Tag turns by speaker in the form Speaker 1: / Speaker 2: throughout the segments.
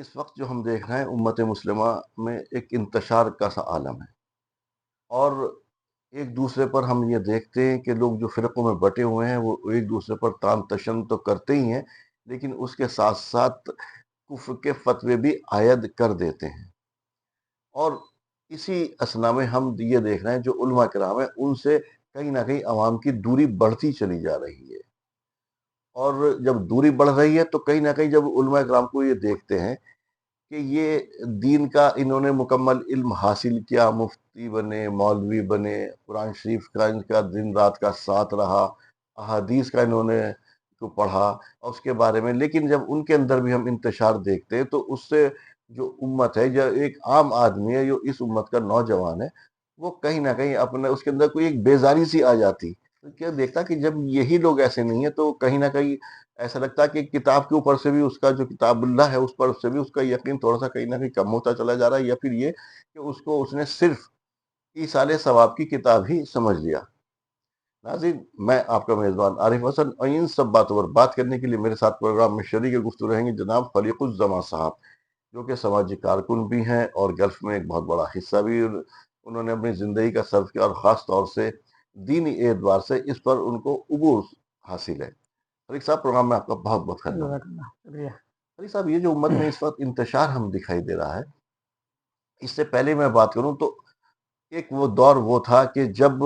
Speaker 1: इस वक्त जो हम देख रहे हैं उम्मत मुस्लिमा में एक इंतशार का सा आलम है। और एक दूसरे पर हम ये देखते हैं कि लोग जो फ़िरक़ों में बटे हुए हैं वो एक दूसरे पर तान तशन तो करते ही हैं, लेकिन उसके साथ साथ कुफ्र के फतवे भी आयद कर देते हैं। और इसी असना में हम ये देख रहे हैं जो उलमा किराम है उनसे कहीं ना कहीं अवाम की दूरी बढ़ती चली जा रही है। और जब दूरी बढ़ रही है तो कहीं ना कहीं जब उलमा किराम को ये देखते हैं कि ये दीन का इन्होंने मुकम्मल इल्म हासिल किया, मुफ्ती बने, मौलवी बने, कुरान शरीफ का इनका दिन रात का साथ रहा, अहादीस का इन्होंने को पढ़ा और उसके बारे में, लेकिन जब उनके अंदर भी हम इंतशार देखते हैं तो उससे जो उम्मत है या एक आम आदमी है, जो इस उम्मत का नौजवान है, वो कहीं ना कहीं अपने उसके अंदर कोई एक बेजारी सी आ जाती। तो क्या देखता कि जब यही लोग ऐसे नहीं है तो कहीं ना कहीं ऐसा लगता है कि किताब के ऊपर से भी उसका जो किताबुल्लाह है उस पर से भी उसका यकीन थोड़ा-सा कहीं न कहीं कम होता चला जा रहा है, या फिर ये कि उसको उसने सिर्फ़ ईसाले सवाब की किताब ही समझ लिया। नाज़रीन, मैं आपका मेज़बान आरिफ हसन और इन सब बातों पर बात करने के लिए मेरे साथ प्रोग्राम में शरीक गुफ्तगू रहेंगे जनाब खलीकुज़्ज़मा साहब, जो कि समाजी कारकुन भी हैं और गल्फ़ में एक बहुत बड़ा हिस्सा भी उन्होंने अपनी ज़िंदगी का सर्फ़ किया और ख़ास तौर से दीनी एतबार से इस पर उनको उबूर हासिल है। फरीक साहब, प्रोग्राम में आपका बहुत-बहुत खैर-मक़दम।
Speaker 2: जज़ाकल्लाह, शुक्रिया।
Speaker 1: फरीक साहब, ये जो उम्मत में इस वक़्त इंतशार हम दिखाई दे रहा है, इससे पहले मैं बात करूँ तो एक वो दौर वो था कि जब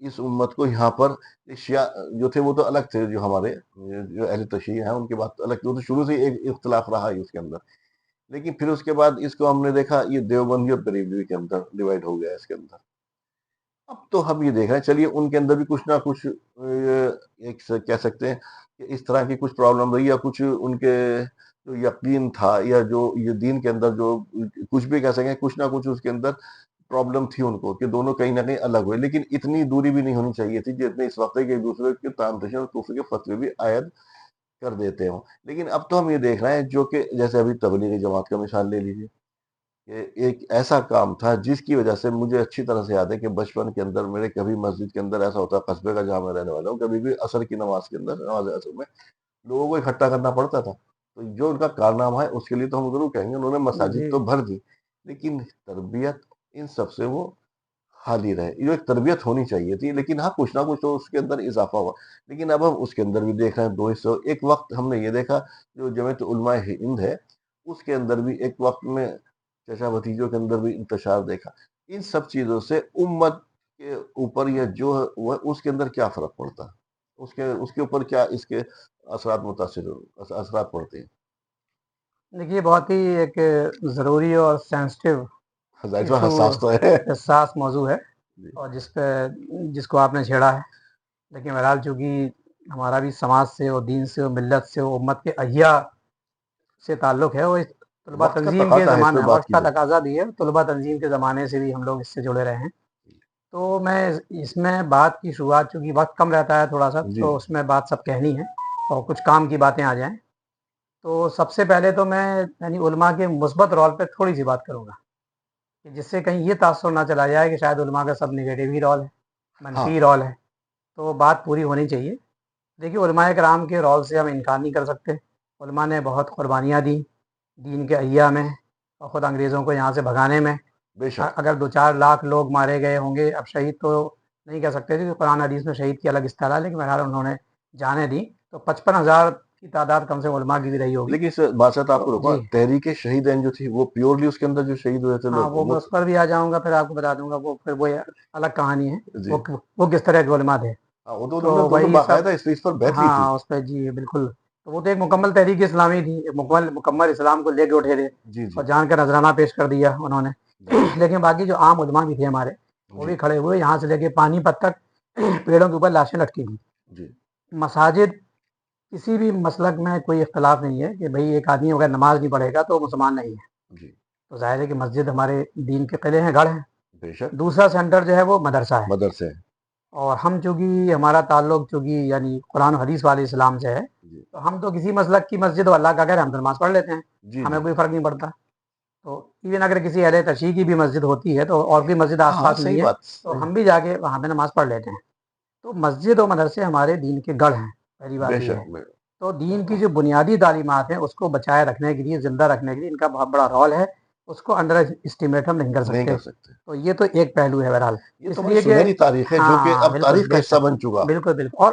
Speaker 1: इस उम्मत को यहाँ पर शिया जो थे वो तो अलग थे, जो हमारे जो अहले तशय्युअ हैं उनकी बात तो अलग थी, वो तो शुरू से ही एक इख्तिलाफ रहा है उसके अंदर। लेकिन फिर उसके बाद इसको हमने देखा ये देवबंदी और बरेलवी के अंदर डिवाइड हो गया इसके अंदर। अब तो हम ये देख रहे हैं, चलिए उनके अंदर भी कुछ ना कुछ एक कह सकते हैं कि इस तरह की कुछ प्रॉब्लम रही या कुछ उनके जो यकीन था या जो ये दीन के अंदर जो कुछ भी कह सकें, कुछ ना कुछ उसके अंदर प्रॉब्लम थी उनको कि दोनों कहीं न कहीं अलग हुए। लेकिन इतनी दूरी भी नहीं होनी चाहिए थी जितनी इस वक़्त है कि एक-दूसरे के तान-तशन और कुफ्र के फतवे भी आयद कर देते हों। लेकिन अब तो हम ये देख रहे हैं जो कि जैसे अभी तबलीगी जमात का मिसाल ले लीजिए, कि एक ऐसा काम था जिसकी वजह से मुझे अच्छी तरह से याद है कि बचपन के अंदर मेरे कभी मस्जिद के अंदर ऐसा होता, कस्बे का जहाँ मैं रहने वाला हूँ, कभी भी असर की नमाज के अंदर नमाज असर में लोगों को इकट्ठा करना पड़ता था। तो जो उनका कारनामा है उसके लिए तो हम ज़रूर कहेंगे, उन्होंने मसाजिद
Speaker 2: जी,
Speaker 1: तो भर दी, लेकिन तरबियत इन सब से वो खाली रहे। ये एक तरबियत होनी चाहिए थी, लेकिन हाँ, कुछ ना कुछ तो उसके अंदर इज़ाफ़ा हुआ। लेकिन अब हम उसके अंदर भी देख रहे हैं 2 हिस्से। एक वक़्त हमने ये देखा जो जमीयत उलमाए हिंद है, उसके अंदर भी एक वक़्त में चचा-भतीजों के अंदर भी इंतशार देखा। इन सब चीज़ों से उम्मत के ऊपर या जो है वो उसके अंदर क्या फ़र्क पड़ता है? उसके उसके ऊपर क्या इसके असरात मुतासिर असरात पड़ते हैं?
Speaker 2: देखिए बहुत ही एक ज़रूरी और सेंसिटिव
Speaker 1: ज़ाहिर-सी
Speaker 2: इशू,
Speaker 1: हसास तो है।
Speaker 2: हसास मौज़ू है
Speaker 1: जी,
Speaker 2: और जिसको आपने छेड़ा है। लेकिन बहरहाल चूँकि हमारा भी समाज से और दीन से और मिल्लत से और उम्मत के अहिया से ताल्लुक़ है, वो इस तलबा
Speaker 1: वक़्त का
Speaker 2: तंज़ीम के
Speaker 1: तकाज़ा है, इस पे
Speaker 2: ज़माना
Speaker 1: बात
Speaker 2: वक़्त
Speaker 1: की
Speaker 2: का
Speaker 1: जाए।
Speaker 2: तकाज़ा भी है, तलबा तंज़ीम के ज़माने से भी हम लोग इससे जुड़े रहे हैं। तो मैं इसमें बात की शुरुआत, चूँकि वक़्त कम रहता है थोड़ा-सा,
Speaker 1: जी,
Speaker 2: तो उसमें बात सब कहनी है और कुछ काम की बातें आ जाएँ। तो सबसे पहले तो मैं यानी उलमा के मुस्बत रोल पे थोड़ी-सी बात करूँगा, कि जिससे कहीं ये तासुर ना चला जाए कि शायद उलमा का सब नेगेटिव ही रोल है,
Speaker 1: हाँ,
Speaker 2: मनफ़ी रोल है। तो बात पूरी होनी चाहिए। देखिए उलमाए कराम के रोल से हम इनकार नहीं कर सकते। उलमा ने बहुत कुर्बानियाँ दी दीन के अहिया में और ख़ुद अंग्रेज़ों को यहाँ से भगाने में।
Speaker 1: बेशक।
Speaker 2: अगर 2-4 लाख लोग मारे गए होंगे, अब शहीद तो नहीं कह सकते थे, कुरान हदीस में शहीद की अलग इस्तिलाह है, लेकिन बहरहाल उन्होंने जानें दी। तो 55,000 की तादाद कम से कम उलमा की भी रही होगी।
Speaker 1: लेकिन इस बात से तो आपको
Speaker 2: तो
Speaker 1: रोका,
Speaker 2: जी,
Speaker 1: तहरीक-ए-शहीदैन जो थी वो प्योरली उसके अंदर जो शहीद हुए थे
Speaker 2: हाँ,
Speaker 1: लोग
Speaker 2: वो मैं
Speaker 1: वो
Speaker 2: उस पर भी आ जाऊँगा, फिर आपको बता दूँगा, वो फिर वो अलग कहानी है।
Speaker 1: जी।
Speaker 2: वो किस तरह के उलमा थे।
Speaker 1: हाँ, वो तो उन्होंने
Speaker 2: तो
Speaker 1: तो
Speaker 2: वही सब,
Speaker 1: बाकायदा इस पर बैत की थी।
Speaker 2: हाँ, उस पे जी, बिल्कुल। तो वो तो एक मुकम्मल तहरीक इस्लामी थी, एक मुकम्मल मुकम्मल इस्लाम को लेके उठे थे
Speaker 1: जी,
Speaker 2: और
Speaker 1: जी,
Speaker 2: जान का नज़राना पेश कर दिया उन्होंने।
Speaker 1: जी,
Speaker 2: लेकिन बाकी जो आम उलमा भी थे हमारे, वो भी
Speaker 1: जी,
Speaker 2: खड़े हुए, यहाँ से लेके पानीपत तक पेड़ों के ऊपर लाशें लटकी थी।
Speaker 1: जी,
Speaker 2: मसाजिद, किसी भी मसलक में कोई इख्तिलाफ नहीं है कि भई एक आदमी अगर नमाज़ नहीं पढ़ेगा तो वो मुसलमान नहीं है।
Speaker 1: जी।
Speaker 2: तो ज़ाहिर है कि मस्जिद हमारे दीन के किले हैं, गढ़ हैं।
Speaker 1: बेशक,
Speaker 2: दूसरा सेंटर जो है वो मदरसा है।
Speaker 1: मदरसे हैं।
Speaker 2: और हम चूँकि हमारा ताल्लुक चूँकि यानी कुरान और हदीस वाले इस्लाम से है,
Speaker 1: जी,
Speaker 2: तो हम तो किसी मसलक की मस्जिद हो, अल्लाह का घर है, हम तो नमाज़ पढ़ लेते हैं।
Speaker 1: जी,
Speaker 2: हमें
Speaker 1: जी।
Speaker 2: कोई फ़र्क नहीं पड़ता। तो इवन अगर किसी अहले तशय्युअ की भी मस्जिद होती है तो और कोई मस्जिद
Speaker 1: हाँ, हाँ,
Speaker 2: आस-पास नहीं
Speaker 1: सही
Speaker 2: है,
Speaker 1: बात,
Speaker 2: तो
Speaker 1: सही।
Speaker 2: हम भी जाके वहाँ पे नमाज़ पढ़ लेते हैं। तो मस्जिद और मदरसे हमारे दीन के गढ़ हैं, पहली बात ये
Speaker 1: बेशक,
Speaker 2: है। तो दीन की जो बुनियादी तालीमात हैं उसको बचाए रखने के लिए, ज़िंदा रखने के लिए इनका बहुत बड़ा रोल है, उसको अंडर एस्टिमेट हम नहीं कर
Speaker 1: नहीं
Speaker 2: सकते।
Speaker 1: कर सकते।
Speaker 2: तो ये तो एक पहलू है बहरहाल,
Speaker 1: ये तो हमारी
Speaker 2: इसलिए
Speaker 1: सुनहरी
Speaker 2: कि
Speaker 1: तारीख है जो कि
Speaker 2: हाँ,
Speaker 1: अब
Speaker 2: बिल्कुल,
Speaker 1: तारीख का हिस्सा
Speaker 2: बेशक,
Speaker 1: बन चुका।
Speaker 2: बिल्कुल, बिल्कुल। और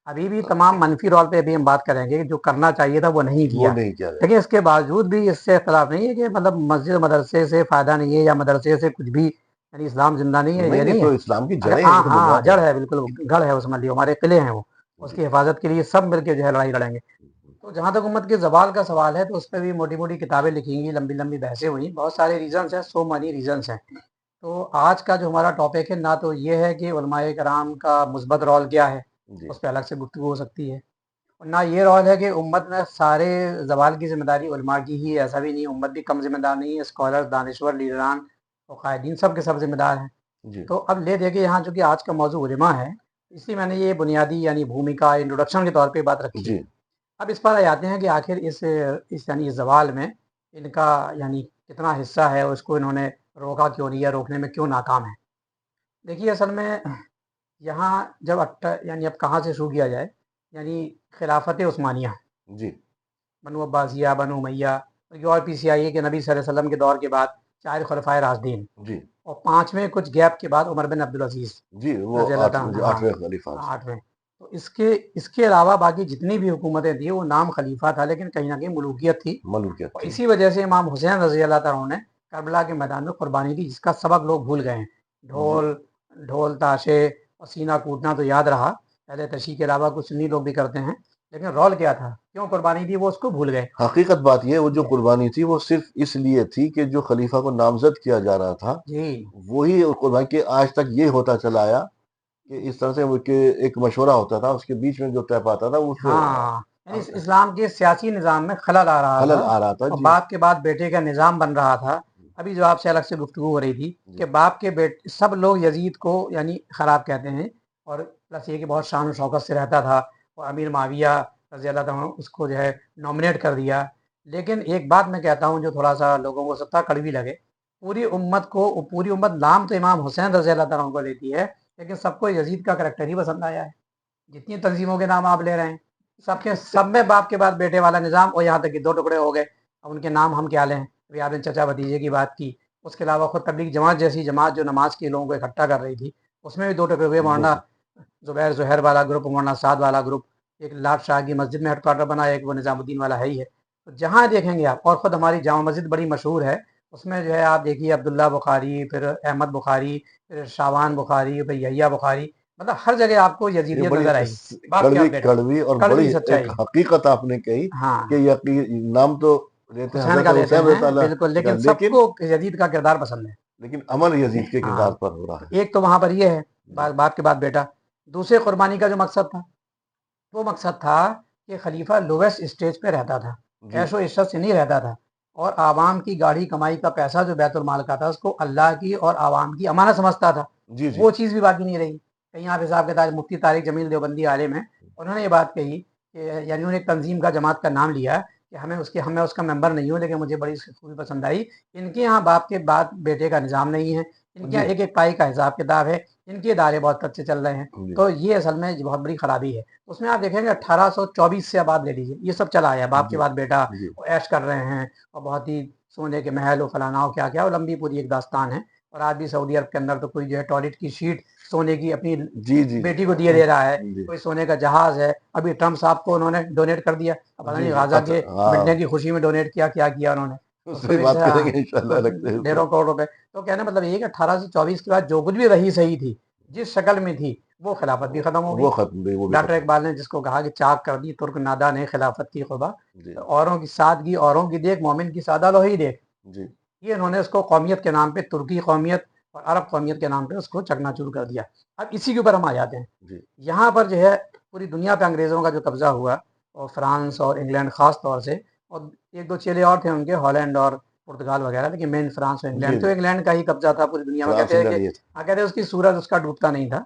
Speaker 2: अभी भी तमाम मनफी रोल पे अभी हम बात करेंगे कि जो करना चाहिए था वो नहीं
Speaker 1: वो
Speaker 2: किया।
Speaker 1: नहीं किया गया।
Speaker 2: लेकिन इसके बावजूद भी इससे इख्तिलाफ नहीं है कि मतलब मस्जिद मदरसे से फ़ायदा नहीं है या मदरसे से कुछ भी, यानी इस्लाम ज़िंदा नहीं है,
Speaker 1: नहीं,
Speaker 2: ये
Speaker 1: नहीं,
Speaker 2: नहीं
Speaker 1: तो
Speaker 2: है।
Speaker 1: इस्लाम की
Speaker 2: अगर
Speaker 1: जड़ें हैं,
Speaker 2: हाँ,
Speaker 1: वो तो
Speaker 2: हाँ,
Speaker 1: बुनियाद है।
Speaker 2: जड़ है, बिल्कुल गढ़ है, उसमें लिए हमारे किले हैं वो,
Speaker 1: जी।
Speaker 2: उसकी हिफाज़त के लिए सब मिलके जो है लड़ाई लड़ेंगे। तो जहाँ तक उम्मत के ज़वाल का सवाल है तो उस पे भी मोटी-मोटी किताबें लिखी गई, लंबी-लंबी बहसें हुई, बहुत सारे रीज़न्स हैं, सो मेनी रीज़न्स हैं। तो आज का जो हमारा टॉपिक है ना, तो ये है कि उलमाए कराम का मुस्बत रोल क्या है,
Speaker 1: जी।
Speaker 2: उस पे अलग से गुफ्तगू हो सकती है। और ना ये रोल है कि उम्मत में सारे ज़वाल की ज़िम्मेदारी उलमा की ही है, ऐसा भी नहीं, उम्मत भी कम ज़िम्मेदार नहीं है, स्कॉलर्स, दानिश्वर, लीडरान और कायदीन सब के सब ज़िम्मेदार हैं।
Speaker 1: जी।
Speaker 2: तो अब ले देखिए यहाँ चूँकि आज का मौज़ू उलमा है, इसलिए मैंने ये बुनियादी यानी भूमिका इंट्रोडक्शन के तौर पे बात रखी है।
Speaker 1: जी।
Speaker 2: अब इस पर आ जाते हैं कि आखिर इस यानी इस ज़वाल में इनका यानी कितना हिस्सा है और इसको इन्होंने रोका क्यों नहीं या रोकने में क्यों नाकाम है। देखिए असल में यहाँ जब यानी अब कहाँ से शुरू किया जाए, यानी खिलाफत उस्मानिया,
Speaker 1: जी।
Speaker 2: बनु अब्बासिया, बनु उमैया और पीछे आइए कि नबी सल्लल्लाहु अलैहि वसल्लम के दौर के बाद 4 खुलफाए राशिदीन
Speaker 1: जी।
Speaker 2: और 5वें कुछ गैप के बाद उमर बिन अब्दुल अज़ीज़
Speaker 1: जी, वो
Speaker 2: रज़ी अल्लाह
Speaker 1: आठ
Speaker 2: ताला,
Speaker 1: जो
Speaker 2: हाँ,
Speaker 1: 8वें खलीफा थे।
Speaker 2: 8वें। तो इसके इसके अलावा बाकी जितनी भी हुकूमतें थी वो नाम खलीफा था लेकिन कहीं न कहीं मुलूकियत थी।
Speaker 1: मलूकियत
Speaker 2: और
Speaker 1: थी।
Speaker 2: इसी वजह से इमाम हुसैन रज़ी अल्लाह ताला अन्हु ने करबला के मैदान में कुर्बानी दी, जिसका सबक लोग भूल गए हैं।
Speaker 1: जी।
Speaker 2: ढोल ढोल ताशे और सीना कूटना तो याद रहा, पहले तशी के अलावा कुछ सुन्नी लोग भी करते हैं, लेकिन रोल क्या था? क्यों कुर्बानी दी वो उसको भूल गए।
Speaker 1: हकीकत बात ये है, वो जो
Speaker 2: जी,
Speaker 1: कुर्बानी थी वो सिर्फ़ इसलिए थी कि जो खलीफा को नामज़द किया जा रहा था,
Speaker 2: जी,
Speaker 1: वही कुर्बानी के आज तक ये होता चला आया कि इस तरह से वो कि एक मशवरा होता था, उसके बीच में जो तय पाता था उस
Speaker 2: हाँ, यानी
Speaker 1: अ,
Speaker 2: इस्लाम के सियासी निज़ाम में खलल आ रहा था
Speaker 1: खलल आ रहा था।
Speaker 2: और
Speaker 1: जी।
Speaker 2: बाप के बाद बेटे का निज़ाम बन रहा था। अभी जो आपसे अलग से गुफ्तगू हो रही थी कि
Speaker 1: जी।
Speaker 2: बाप के बेटे सब लोग यज़ीद को यानी ख़राब कहते हैं और प्लस ये कि बहुत शान और शौकत से रहता था और अमीर मुआविया रज़ी अल्लाह तआला अन्हु उसको जो है नॉमिनेट कर दिया। लेकिन एक बात मैं कहता हूँ जो थोड़ा-सा लोगों को हो सकता है कड़वी लगे, पूरी उम्मत नाम तो इमाम हुसैन रज़ी अल्लाह तआला अन्हु को लेती है, लेकिन सबको यज़ीद का करैक्टर ही पसंद आया है। जितनी तंज़ीमों के नाम आप ले रहे हैं, सबके सब में बाप के बाद बेटे वाला निज़ाम और यहाँ तक कि 2 टुकड़े हो गए। अब उनके नाम हम क्या लें? अभी आपने चचा-भतीजे की बात की, उसके अलावा खुद तबलीग जमात जैसी जमात जो नमाज़ के लोगों को इकट्ठा कर रही थी, उसमें भी 2 टुकड़े हुए, मौलाना
Speaker 1: बिल्कुल।
Speaker 2: ज़ुबैर ज़ुहैर वाला ग्रुप, मौलाना साद वाला ग्रुप, एक लाट शाह की मस्जिद में हेडक्वार्टर बना, एक वो निज़ामुद्दीन वाला है ही है। तो जहाँ देखेंगे आप, और ख़ुद हमारी जामा मस्जिद बड़ी मशहूर है, उसमें जो है आप देखिए अब्दुल्ला बुखारी, फिर अहमद बुखारी, फिर शाबान बुखारी, फिर यहिया बुखारी, मतलब हर जगह आपको
Speaker 1: ये
Speaker 2: यज़ीदियत
Speaker 1: बड़ी
Speaker 2: नज़र आएगी। बाप के
Speaker 1: कड़वी
Speaker 2: बाद बेटा,
Speaker 1: कड़वी और बड़ी
Speaker 2: कड़वी
Speaker 1: एक
Speaker 2: सच्चाई।
Speaker 1: हकीकत आपने कही
Speaker 2: हाँ,
Speaker 1: कि नाम तो लेते हैं
Speaker 2: हुसैन
Speaker 1: हज़रत
Speaker 2: का लेते
Speaker 1: हुसैन
Speaker 2: हैं,
Speaker 1: रज़ियल्लाहु
Speaker 2: बिल्कुल,
Speaker 1: का,
Speaker 2: लेकिन
Speaker 1: लेकिन
Speaker 2: सबको यज़ीद का किरदार पसंद है।
Speaker 1: अमल यज़ीद के
Speaker 2: हाँ,
Speaker 1: किरदार पर हो रहा
Speaker 2: तो
Speaker 1: है।
Speaker 2: एक तो वहाँ पर ये है,
Speaker 1: जी।
Speaker 2: बाप के बाद बेटा। दूसरे कुर्बानी का जो मकसद था, वो मकसद था कि खलीफा लोवेस्ट स्टेज पे रहता था,
Speaker 1: जी।
Speaker 2: ऐशो-इशरत से नहीं रहता था और आवाम की गाढ़ी कमाई का पैसा जो बैतुल माल का था, उसको अल्लाह की और आवाम की अमानत समझता था।
Speaker 1: जी। जी।
Speaker 2: वो चीज़ भी बाकी नहीं रही। कहीं आप हिसाब किताब, मुफ्ती तारिक जमील देवबंदी आलिम हैं, उन्होंने ये बात कही कि यानी उन्होंने एक तंज़ीम का, जमात का नाम लिया कि मैं उसका मेंबर नहीं हूँ, लेकिन मुझे बड़ी इसकी खूबी पसंद आई। इनके यहाँ बाप के बाद बेटे का निज़ाम नहीं है, इनके
Speaker 1: जी।
Speaker 2: यहाँ एक-एक पाई का हिसाब किताब है, इनके इदारे बहुत अच्छे चल रहे हैं।
Speaker 1: जी।
Speaker 2: तो ये असल में बहुत बड़ी खराबी है। उसमें आप देखेंगे 1824 से अब आप ले लीजिए, ये सब चला आया, बाप के
Speaker 1: जी।
Speaker 2: बाद बेटा
Speaker 1: जी।
Speaker 2: वो ऐश कर रहे हैं और बहुत ही सोने के महल और फलाना और क्या-क्या, और लंबी पूरी एक दास्तान है। और आज भी सऊदी अरब के अंदर तो कोई जो है टॉयलेट की शीट सोने की अपनी
Speaker 1: जी। जी।
Speaker 2: बेटी को दिए दे रहा है,
Speaker 1: जी।
Speaker 2: कोई सोने का जहाज़ है। अभी ट्रम्प साहब को उन्होंने डोनेट कर दिया, अब पता
Speaker 1: जी।
Speaker 2: नहीं
Speaker 1: जी।
Speaker 2: गाज़ा के मिटने
Speaker 1: हाँ,
Speaker 2: की खुशी में डोनेट किया, क्या किया उन्होंने।
Speaker 1: उस
Speaker 2: उसमें
Speaker 1: पे
Speaker 2: भी
Speaker 1: बात
Speaker 2: जैसे
Speaker 1: करेंगे इंशाल्लाह अलग से ऊपर।
Speaker 2: ढेरों करोड़ रुपए। तो कहने का मतलब ये है कि 1824 के बाद जो कुछ भी रही सही थी, जिस शक्ल में थी, वो खिलाफत भी खत्म हो गई।
Speaker 1: वो खत्म भी वो भी
Speaker 2: डॉक्टर
Speaker 1: खत्म।
Speaker 2: इकबाल ने जिसको कहा कि चाक कर दी तुर्क नादा ने खिलाफत की ख़ुबा,
Speaker 1: जी।
Speaker 2: तो औरों की सादगी औरों की देख, मोमिन की सादा लोही देख।
Speaker 1: जी।
Speaker 2: ये इन्होंने उसको कौमियत के नाम पे, तुर्की कौमियत और अरब कौमियत के नाम पे उसको चकनाचूर कर दिया। अब इसी के ऊपर हम आ जाते हैं।
Speaker 1: जी।
Speaker 2: यहाँ पर जो है पूरी दुनिया पे अंग्रेज़ों का जो कब्ज़ा हुआ और फ्रांस और इंग्लैंड ख़ास तौर से, और 1-2 चेले और थे उनके, हॉलैंड और पुर्तगाल वगैरह, लेकिन मेन फ्रांस और
Speaker 1: जी।
Speaker 2: इंग्लैंड, तो
Speaker 1: जी।
Speaker 2: इंग्लैंड का ही कब्ज़ा था पूरी दुनिया में।
Speaker 1: फ्रांस
Speaker 2: कहते हैं कि
Speaker 1: इंग्लैंड ये था।
Speaker 2: हाँ, कहते हैं उसकी सूरज उसका डूबता नहीं था।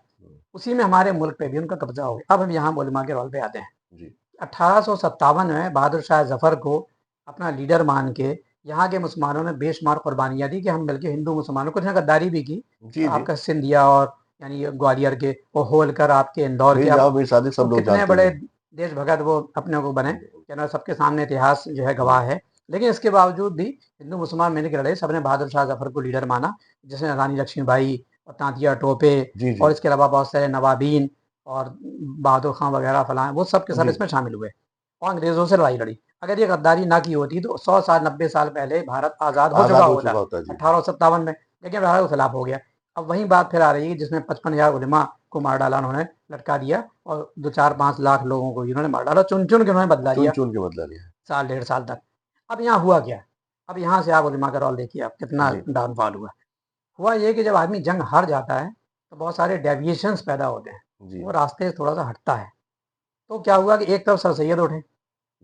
Speaker 2: उसी में हमारे मुल्क पे भी उनका कब्ज़ा हो गया। अब हम यहाँ उलमा के रोल पे आते हैं।
Speaker 1: जी।
Speaker 2: 1857 में बहादुर शाह ज़फ़र को अपना लीडर मान के यहाँ के मुसलमानों ने बेशुमार कुर्बानियाँ दी कि हम मिलके हिंदू मुसलमानों, कुछ ने गद्दारी भी की।
Speaker 1: जी। जी।
Speaker 2: आपका सिंधिया और यानी ग्वालियर के, वो होलकर आपके इंदौर के,
Speaker 1: मीर
Speaker 2: अब
Speaker 1: जावेद मीर सादिक
Speaker 2: तो
Speaker 1: सब लोग
Speaker 2: कितने
Speaker 1: जानते
Speaker 2: बड़े
Speaker 1: हैं।
Speaker 2: देश भगत वो अपने को बने, क्या सबके सामने इतिहास जो है गवाह है। लेकिन इसके बावजूद भी हिंदू मुसलमान मिलकर लड़े, सबने बहादुर शाह जफर को लीडर माना, जिसमें रानी लक्ष्मीबाई और तांतिया टोपे
Speaker 1: जी जी
Speaker 2: और इसके अलावा बहुत सारे नवाबीन और बहादुर खां वगैरह फलां, वो सब के सब
Speaker 1: जी
Speaker 2: इसमें शामिल हुए और अंग्रेजों से लड़ाई लड़ी। अगर ये गद्दारी ना की होती तो 100 साल 90 साल पहले भारत आज़ाद हो चुका
Speaker 1: आजाद हो
Speaker 2: होता
Speaker 1: चुका होता है। जी
Speaker 2: 1857 में, लेकिन भारत के खिलाफ हो गया। अब वही बात फिर आ रही है जिसमें 55,000 उलेमा को मार डाला उन्होंने, लटका दिया, और 2-4-5 लाख लोगों को इन्होंने मार डाला, चुन चुन के उन्होंने बदला
Speaker 1: चुन
Speaker 2: लिया
Speaker 1: चुन के बदला लिया।
Speaker 2: साल 1.5 साल तक। अब यहाँ हुआ क्या? अब यहाँ से आप उलेमा का रोल देखिए, आप कितना
Speaker 1: जी
Speaker 2: डाउनफॉल हुआ। हुआ ये कि जब आदमी जंग हार जाता है तो बहुत सारे डेविएशंस पैदा होते हैं,
Speaker 1: जी
Speaker 2: वो रास्ते से थोड़ा सा हटता है। तो क्या हुआ कि एक तरफ सर सैयद उठे,
Speaker 1: जी।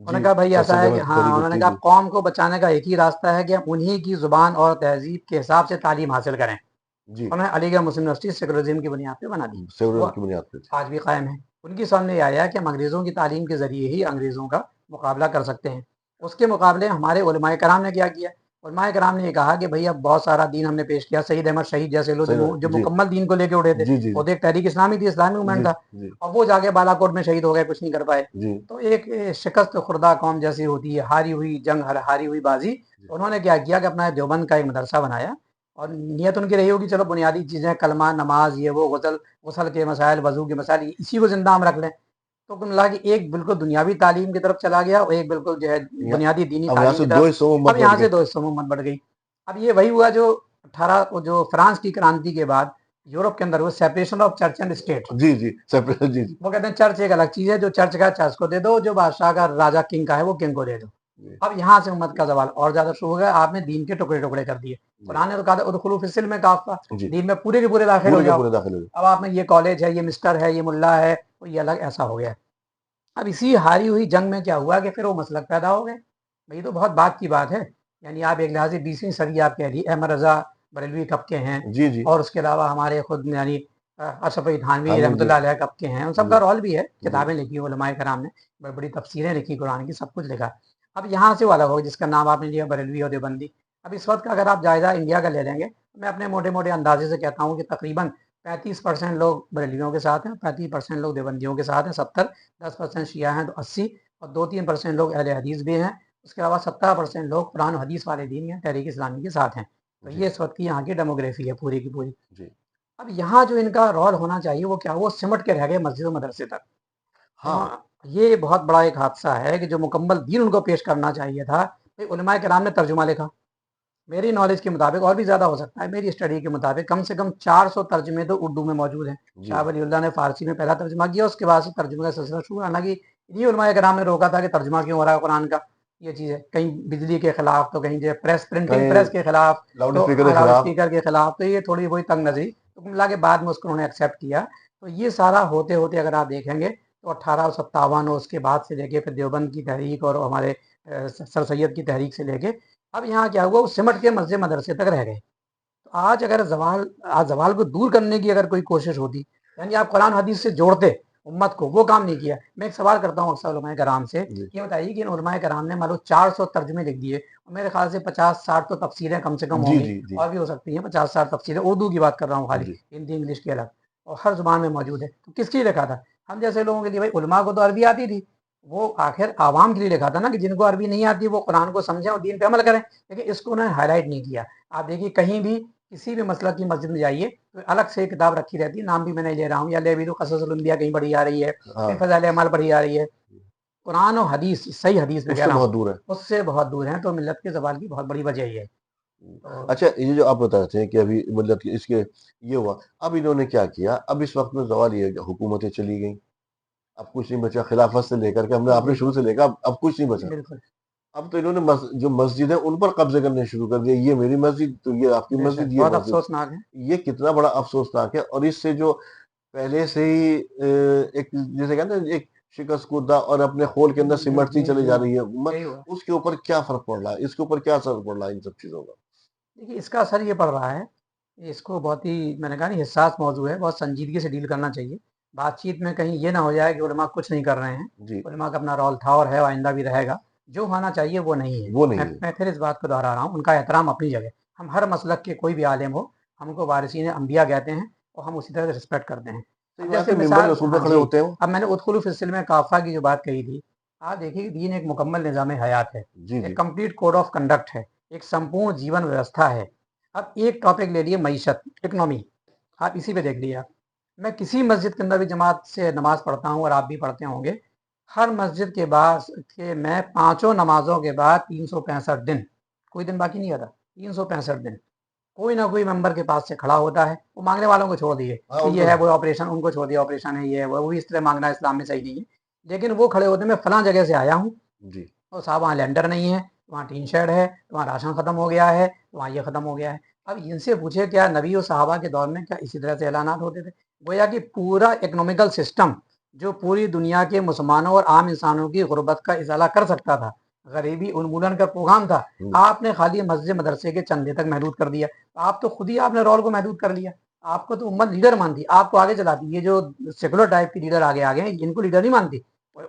Speaker 2: उन्होंने कहा भाई
Speaker 1: सर
Speaker 2: ऐसा
Speaker 1: सैयद
Speaker 2: है कि
Speaker 1: अहमद
Speaker 2: हाँ, उन्होंने
Speaker 1: खलीफुद्दीन
Speaker 2: कहा
Speaker 1: जी।
Speaker 2: कौम को बचाने का एक ही रास्ता है कि हम उन्हीं की जुबान और तहजीब के हिसाब से तालीम हासिल करें।
Speaker 1: जी
Speaker 2: उन्होंने अलीगढ़ मुस्लिम यूनिवर्सिटी सेकुलरिज्म की बुनियाद पे बना दी। वो
Speaker 1: सेकुलरिज्म की बुनियाद पे थी।
Speaker 2: आज भी कायम है। उनकी समझ में आया कि हम अंग्रेज़ों की तालीम के ज़रिए ही अंग्रेज़ों का मुकाबला कर सकते हैं। उसके मुकाबले हमारे उलमाए कराम ने क्या किया? उलमाए कराम ने ये कहा कि भई अब बहुत सारा दीन हमने पेश किया। सईद अहमद शहीद जैसे लोग
Speaker 1: सही
Speaker 2: जो
Speaker 1: बात। जी
Speaker 2: मुकम्मल दीन को लेके उठे थे,
Speaker 1: जी जी
Speaker 2: वो तो एक तहरीक इस्लामी थी, इस्लामी मूवमेंट
Speaker 1: जी
Speaker 2: था,
Speaker 1: जी
Speaker 2: और वो जाके बालाकोट में शहीद हो गए, कुछ नहीं कर पाए।
Speaker 1: जी
Speaker 2: तो एक शिकस्त खुर्दा कौम जैसी होती है, हारी हुई जंग, हारी हुई बाज़ी।
Speaker 1: जी
Speaker 2: तो उन्होंने क्या किया कि अपना देवबंद का एक मदरसा बनाया, और नीयत उनकी रही होगी चलो बुनियादी चीज़ें कलमा, नमाज, ये वो, गुस्ल के मसाइल, वज़ू के मसाइल, इसी को ज़िंदा हम रख लें। तो कुल मिला के एक बिल्कुल दुनियावी तालीम की तरफ चला गया और एक बिल्कुल जो है
Speaker 1: यहाँ
Speaker 2: बुनियादी दीनी
Speaker 1: अब यहाँ
Speaker 2: तालीम
Speaker 1: से
Speaker 2: की
Speaker 1: दो
Speaker 2: तरफ।
Speaker 1: हिस्सों में मत
Speaker 2: अब
Speaker 1: बढ़
Speaker 2: यहाँ
Speaker 1: गए।
Speaker 2: से 2 हिस्सों में मत बढ़ गई। अब ये वही हुआ जो 18 जो फ्रांस की क्रांति के बाद यूरोप के अंदर वो separation of church and state.
Speaker 1: जी जी सेपरेट। जी जी
Speaker 2: वो कहते हैं चर्च एक अलग चीज़ है, जो चर्च का है चर्च को दे दो, जो बादशाह का राजा किंग का है वो किंग को दे दो।
Speaker 1: जी
Speaker 2: अब यहाँ से उम्मत का सवाल और ज़्यादा शुरू हो गया, आपने दीन के टुकड़े-टुकड़े कर दिए।
Speaker 1: जी
Speaker 2: कुरान ने तो कहा था उदखुलू फिस्सिल्म में काफ़ा,
Speaker 1: जी।
Speaker 2: दीन में पूरे के पूरे दाखिल हो
Speaker 1: पूरे के
Speaker 2: जाओ।
Speaker 1: पूरे दाखिल हो गए।
Speaker 2: अब आपने ये कॉलेज है, ये मिस्टर है, ये मुल्ला है, तो ये अलग ऐसा हो गया। अब इसी हारी हुई जंग में क्या हुआ कि फिर वो मसलक पैदा हो गए। भई तो बहुत बात की बात है। यानी आप एक लिहाज से 20वीं सदी आप कह लीजिए, अहमद रज़ा बरेलवी कब के हैं,
Speaker 1: जी जी
Speaker 2: और उसके अलावा हमारे खुद यानी अशरफ अली थानवी
Speaker 1: थानवी जी
Speaker 2: रहमतुल्लाह अलैह कब के हैं, उन सब
Speaker 1: जी
Speaker 2: का रोल भी है।
Speaker 1: जी
Speaker 2: किताबें लिखी उलमाए कराम ने, बड़ी-बड़ी तफसीरें लिखी कुरान की, सब कुछ लिखा। अब यहाँ से वो अलग हो गया जिसका नाम आपने लिया बरेलवी और देवबंदी। अब इस वक़्त का अगर आप जायज़ा इंडिया का ले लेंगे, तो मैं अपने मोटे-मोटे अंदाज़े से कहता हूँ कि तकरीबन 35% लोग बरेलवियों के साथ हैं, 35% लोग देवबंदियों के साथ हैं, 70, 10% शिया हैं तो 80, और 2-3% लोग अहले हदीस भी हैं। उसके अलावा 17% लोग कुरान और हदीस वाले दीन या तहरीक इस्लामी के साथ हैं। तो
Speaker 1: जी
Speaker 2: ये इस वक़्त की यहाँ की डेमोग्राफी है पूरी की पूरी।
Speaker 1: जी।
Speaker 2: अब यहाँ जो इनका रोल होना चाहिए वो क्या, वो सिमट के रह गए मस्जिद और मदरसे तक।
Speaker 1: हाँ
Speaker 2: वहाँ ये बहुत बड़ा एक हादसा है कि जो मुकम्मल दीन उनको पेश करना चाहिए था, भई उलमाए किराम ने तर्जुमा लिखा। मेरी नॉलेज के मुताबिक और भी ज़्यादा हो सकता है, मेरी स्टडी के मुताबिक कम से कम 400 तर्जुमे तो उर्दू में मौजूद हैं।
Speaker 1: जी
Speaker 2: शाह वलीउल्लाह ने फ़ारसी में पहला तर्जुमा किया, उसके बाद से तर्जुमे का सिलसिला शुरू। हालाँकि इन्हीं उलमाए किराम ने रोका था कि तर्जुमा क्यों हो रहा है कुरान का, ये चीज़ है। कहीं बिजली के खिलाफ, तो कहीं जो है प्रिंटिंग
Speaker 1: कहीं
Speaker 2: प्रेस के खिलाफ,
Speaker 1: लाउड
Speaker 2: तो
Speaker 1: स्पीकर के
Speaker 2: लाउड
Speaker 1: खिलाफ।
Speaker 2: स्पीकर के खिलाफ, तो ये थोड़ी वही तंग नज़री। तो कुल मिला के बाद में उसको उन्होंने एक्सेप्ट किया। तो ये सारा होते-होते अगर आप देखेंगे तो 1857 और उसके बाद से लेके फिर देवबंद की तहरीक और हमारे सर सैयद की तहरीक से लेके अब यहाँ क्या हुआ, वो सिमट के मस्जिद मदरसे तक रह गए। तो आज ज़वाल को दूर करने की अगर कोई कोशिश होती, यानी आप कुरान हदीस से जोड़ते उम्मत को, वो काम नहीं किया। मैं एक सवाल करता हूँ अक्सर उलमाए कराम से,
Speaker 1: जी
Speaker 2: ये बताइए कि इन उलमाए कराम ने मान लो 400 तर्जुमे लिख दिए, और मेरे ख्याल से 50-60 तो तफसीरें कम से कम
Speaker 1: जी
Speaker 2: होंगी,
Speaker 1: जी जी
Speaker 2: और भी हो सकती हैं 50-60 तफसीरें, उर्दू की बात कर रहा हूँ खाली,
Speaker 1: जी
Speaker 2: हिंदी इंग्लिश के अलग, और हर ज़ुबान में मौजूद है। तो किसके लिए लिखा था? हम जैसे लोगों के लिए। भाई उलमा को तो अरबी आती थी, वो आखिर आवाम के लिए लिखा था ना, कि जिनको अरबी नहीं आती वो कुरान को समझें और दीन पे अमल करें। लेकिन इसको उन्होंने हाईलाइट नहीं किया। आप देखिए कहीं भी किसी भी मसलक की मस्जिद में जाइए तो अलग से किताब रखी रहती है, नाम भी मैं नहीं ले रहा हूँ, या लेवीदु क़ससुल अंबिया कहीं पढ़ी आ रही है, कहीं
Speaker 1: हाँ।
Speaker 2: फ़ज़ाइल अमाल पढ़ी आ रही है। कुरान और हदीस, सही हदीस में कह
Speaker 1: उससे
Speaker 2: रहा हूँ,
Speaker 1: बहुत दूर है।
Speaker 2: उससे बहुत दूर हैं। तो मिल्लत के ज़वाल की बहुत बड़ी वजह ये है। तो
Speaker 1: अच्छा, ये जो आप बता रहे थे कि अभी मतलब कि इसके ये हुआ, अब इन्होंने क्या किया, अब इस वक़्त में सवाल ये है कि हुकूमतें चली गईं, अब कुछ नहीं बचा, खिलाफत से लेकर के हमने आपने शुरू
Speaker 2: बिल्कुल,
Speaker 1: से देखा, अब कुछ नहीं बचा।
Speaker 2: बिल्कुल,
Speaker 1: अब तो इन्होंने जो मस्जिद है उन पर कब्जे करने शुरू कर दिए, ये मेरी मस्जिद, तो ये आपकी
Speaker 2: बेशक
Speaker 1: मस्जिद, ये
Speaker 2: बहुत
Speaker 1: मस्जिद।
Speaker 2: अफ़सोसनाक है।
Speaker 1: ये कितना बड़ा अफ़सोसनाक है। और इससे जो पहले से ही एक जिसे कहते हैं एक शिकस्त कुर्दा और अपने खोल के अंदर सिमटती चली जा रही है उम्मत,
Speaker 2: यही हुआ।
Speaker 1: उसके ऊपर क्या फ़र्क पड़ रहा है? इसके ऊपर क्या असर पड़ रहा है इन सब चीज़ों का?
Speaker 2: देखिए इसका असर ये पड़ रहा है, इसको बहुत ही मैंने कहा नहीं हिसास मौजू है, बहुत संजीदगी से डील करना चाहिए। बातचीत में कहीं ये ना हो जाए कि उलमा कुछ नहीं कर रहे हैं।
Speaker 1: जी,
Speaker 2: उलमा का अपना रोल था और है, और आइंदा भी रहेगा। जो होना चाहिए वो नहीं है।
Speaker 1: वो
Speaker 2: मैं
Speaker 1: नहीं है।
Speaker 2: मैं फिर इस बात को दोहरा रहा हूँ, उनका एहतराम अपनी जगह। हम हर मसलक के कोई भी आलिम हो, हमको वारिसीन अंबिया कहते हैं और हम उसी तरह से रिस्पेक्ट करते हैं।
Speaker 1: सही
Speaker 2: अब
Speaker 1: बात
Speaker 2: जैसे
Speaker 1: है, मिंबर
Speaker 2: मिसाल,
Speaker 1: रसूल पे
Speaker 2: हाँ
Speaker 1: खड़े
Speaker 2: जी,
Speaker 1: होते हैं वो।
Speaker 2: अब मैंने उदखुलू फिस्सिल्म काफ़ा की जो बात कही थी, आप देखिए दीन एक मुकम्मल निज़ाम हयात है,
Speaker 1: जी,
Speaker 2: एक
Speaker 1: जी।
Speaker 2: कंप्लीट कोड ऑफ कंडक्ट है, एक संपूर्ण जीवन व्यवस्था है। अब एक टॉपिक ले लिए मईशत, इकोनॉमी, आप इसी पे देख लीजिए आप। मैं किसी मस्जिद के अंदर भी जमात से नमाज़ पढ़ता हूँ और आप भी पढ़ते होंगे, हर मस्जिद के बाद के मैं पाँचों नमाज़ों के बाद 365 दिन, कोई दिन बाकी नहीं आता, 365 दिन कोई ना कोई मेंबर के पास से खड़ा होता है। वो मांगने वालों को छोड़ दिए
Speaker 1: हाँ,
Speaker 2: कि ये
Speaker 1: उनको
Speaker 2: है वो ऑपरेशन, उनको छोड़ दिया ऑपरेशन है, ये है वो भी, इस तरह मांगना इस्लाम में सही नहीं है। लेकिन वो खड़े होते हैं, मैं फलां जगह से आया हूँ
Speaker 1: जी।
Speaker 2: और साहब वहाँ लैंडर नहीं है, वहाँ टीन शेड है, वहाँ राशन खत्म हो गया है, वहाँ ये खत्म हो गया है। अब इनसे पूछे क्या नबी और सहाबा के दौर में क्या इसी तरह से ऐलानात होते थे? गोया कि पूरा इकोनॉमिकल सिस्टम जो पूरी दुनिया के मुसलमानों और आम इंसानों की गुर्बत का इजाला कर सकता था, गरीबी उन्मूलन का प्रोग्राम था,
Speaker 1: हुँ।
Speaker 2: आपने खाली मस्जिद मदरसे के चंदे तक महदूद कर दिया। आप तो खुद ही आपने रोल को महदूद कर लिया। आपको तो उम्मत लीडर मानती, आपको आगे चलाती। ये जो सेकुलर टाइप की लीडर आगे आगे हैं, इनको लीडर नहीं मानती।